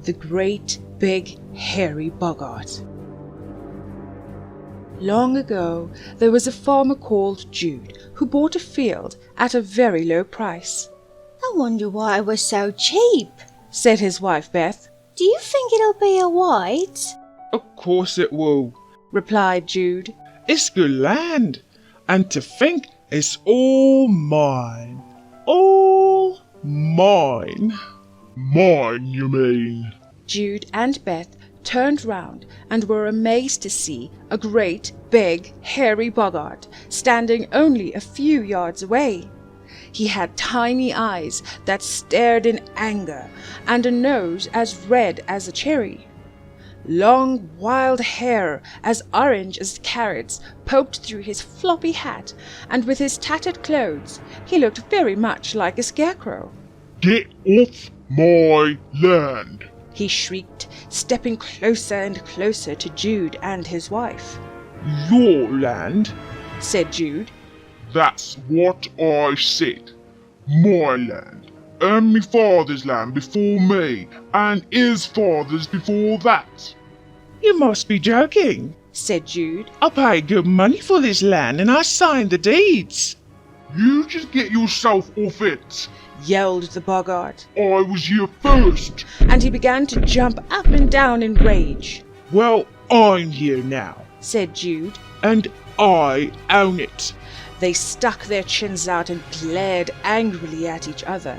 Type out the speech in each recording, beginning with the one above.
the great, big, hairy Boggart. Long ago, there was a farmer called Jude who bought a field at a very low price. "I wonder why it was so cheap," said his wife Beth. "Do you think it'll be a white?" "Of course it will," replied Jude. "It's good land, and to think it's all mine. All mine." "Mine, you mean?" Jude and Beth turned round and were amazed to see a great, big, hairy Boggart standing only a few yards away. He had tiny eyes that stared in anger and a nose as red as a cherry. Long, wild hair as orange as carrots poked through his floppy hat, and with his tattered clothes he looked very much like a scarecrow. "Get off my land!" he shrieked, stepping closer and closer to Jude and his wife. "Your land?" said Jude. "That's what I said. My land. And me father's land before me, and his father's before that." "You must be joking," said Jude. "I paid good money for this land and I signed the deeds." "You just get yourself off it. yelled the Boggart, I was here first." and he began to jump up and down in rage. "Well, I'm here now, said Jude. and I own it." They stuck their chins out and glared angrily at each other,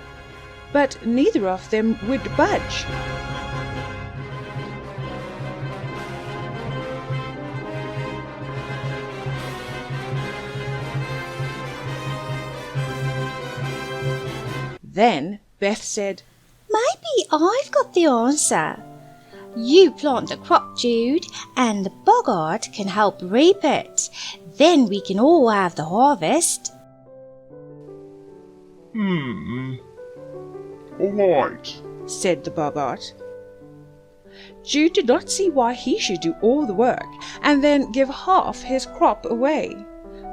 but neither of them would budge. Then Beth said, "Maybe I've got the answer. You plant the crop, Jude, and the Boggart can help reap it. Then we can all have the harvest." All right. said the Boggart. Jude did not see why he should do all the work and then give half his crop away,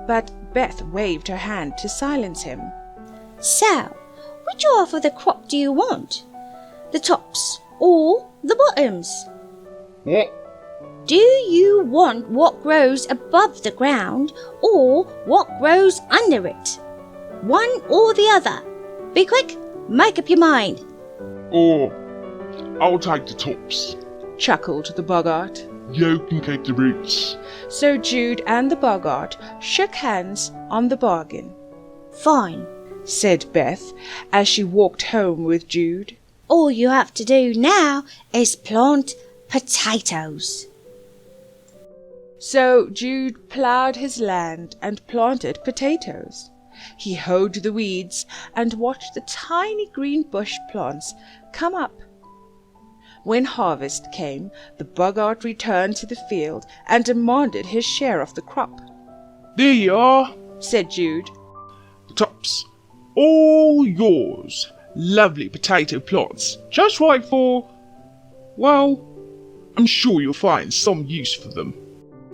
but Beth waved her hand to silence him. "So, which half of the crop do you want? The tops or the bottoms? What? Do you want what grows above the ground or what grows under it? One or the other? Be quick, make up your mind." Oh, I'll take the tops. Chuckled the Boggart. You can keep the roots. So Jude and the Boggart shook hands on the bargain. "Fine," said Beth as she walked home with Jude. "all you have to do now is plant potatoes." So Jude ploughed his land and planted potatoes. He hoed the weeds and watched the tiny green bush plants come up. When harvest came, the Boggart returned to the field and demanded his share of the crop. "There you are," said Jude. "the tops, all yours. Lovely potato plots, just right for, well, I'm sure you'll find some use for them."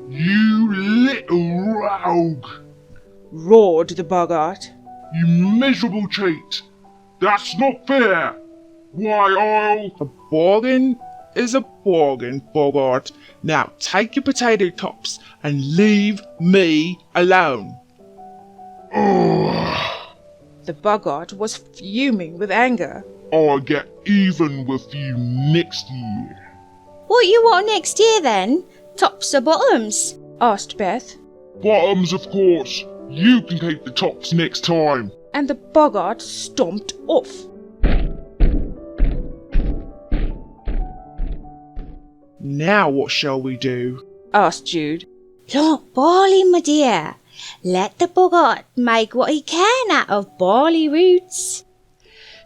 You little rogue! Roared the Boggart. You miserable cheat! That's not fair! Why, "A bargain is a bargain, Boggart. Now take your potato tops and leave me alone." The Boggart was fuming with anger. I'll get even with you next year. "What you want next year then? Tops or bottoms?" asked Beth, Bottoms, of course. You can keep the tops next time. and the Boggart stomped off. "Now what shall we do?" asked Jude. "Plant barley, my dear. Let the Boggart make what he can out of barley roots."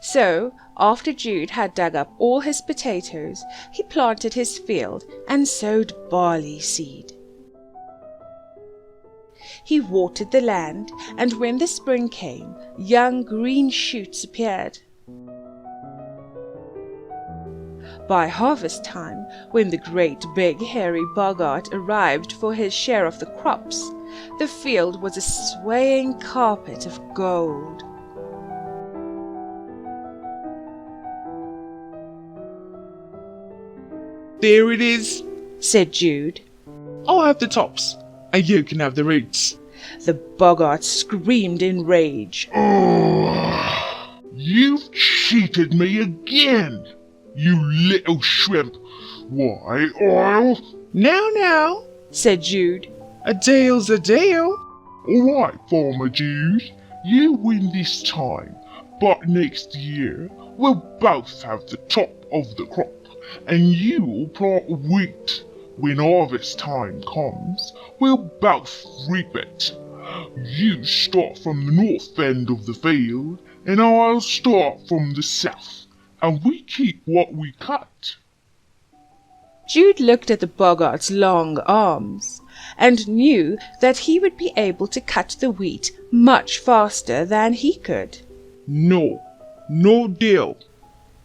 So, after Jude had dug up all his potatoes, he planted his field and sowed barley seed. He watered the land, and when the spring came, young green shoots appeared. By harvest time, when the great big hairy Boggart arrived for his share of the crops, the field was a swaying carpet of gold. There it is, said Jude. I'll have the tops, and you can have the roots. The Boggart screamed in rage. Oh, you've cheated me again, you little shrimp. Why, I'll... Now, said Jude. a deal's a deal. All right, Farmer Jude, you win this time, but next year we'll both have the top of the crop, and you'll plant wheat. When harvest time comes, we'll both reap it. You start from the north end of the field, and I'll start from the south, and we keep what we cut. Jude looked at the Boggart's long arms and knew that he would be able to cut the wheat much faster than he could. No deal,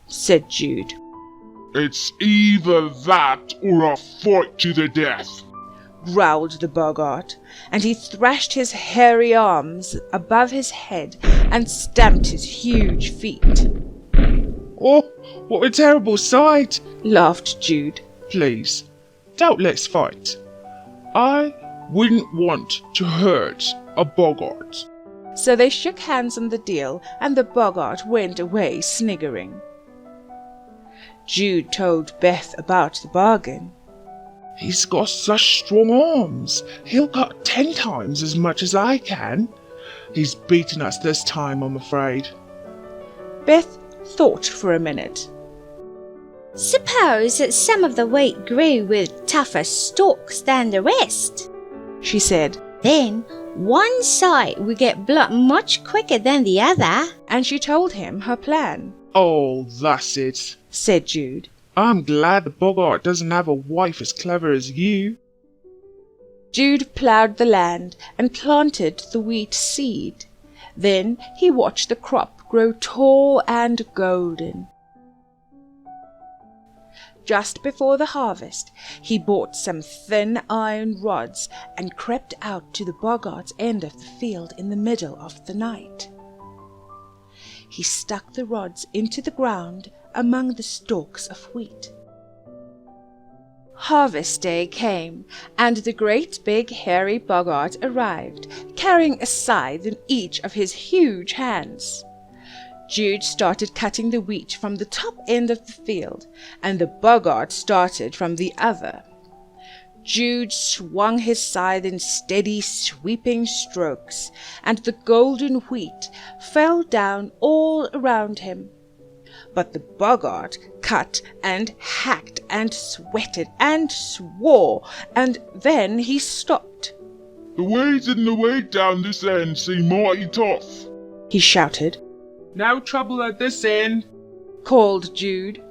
said Jude. It's either that or a fight to the death, growled the Boggart, and he thrashed his hairy arms above his head and stamped his huge feet. Oh, what a terrible sight, laughed Jude. Please, don't let's fight. I wouldn't want to hurt a Boggart. So they shook hands on the deal, and the Boggart went away sniggering. Jude told Beth about the bargain. He's got such strong arms. He'll cut 10 times as much as I can. He's beaten us this time, I'm afraid. Beth thought for a minute. Suppose that some of the wheat grew with tougher stalks than the rest, she said. Then one side would get blood much quicker than the other. And she told him her plan. Oh, that's it, said Jude. I'm glad the Boggart doesn't have a wife as clever as you. Jude ploughed the land and planted the wheat seed. Then he watched the crop grow tall and golden. Just before the harvest, he bought some thin iron rods and crept out to the Boggart's end of the field in the middle of the night. He stuck the rods into the ground among the stalks of wheat. Harvest day came, and the great big hairy Boggart arrived, carrying a scythe in each of his huge hands. Jude started cutting the wheat from the top end of the field, and the Boggart started from the other. Jude swung his scythe in steady, sweeping strokes, and the golden wheat fell down all around him. But the Boggart cut and hacked and sweated and swore, and then he stopped. The weeds in the way down this end seem mighty tough, he shouted. No trouble at this end, called Jude.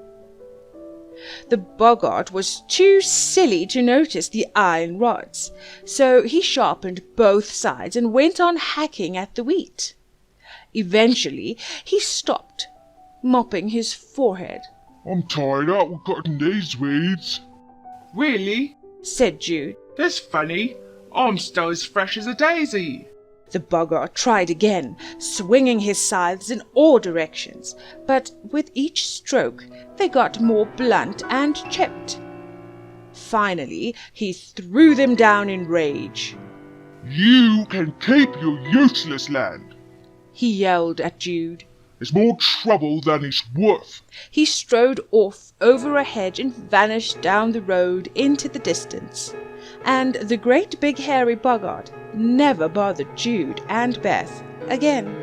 The Boggart was too silly to notice the iron rods, so he sharpened both sides and went on hacking at the wheat. Eventually he stopped, mopping his forehead. I'm tired out with cutting these weeds. Really? said Jude. That's funny. I'm still as fresh as a daisy. The Boggart tried again, swinging his scythes in all directions, but with each stroke they got more blunt and chipped. Finally, he threw them down in rage. You can keep your useless land, he yelled at Jude. It's more trouble than it's worth. He strode off over a hedge and vanished down the road into the distance. And the great big hairy Boggart never bothered Jude and Beth again.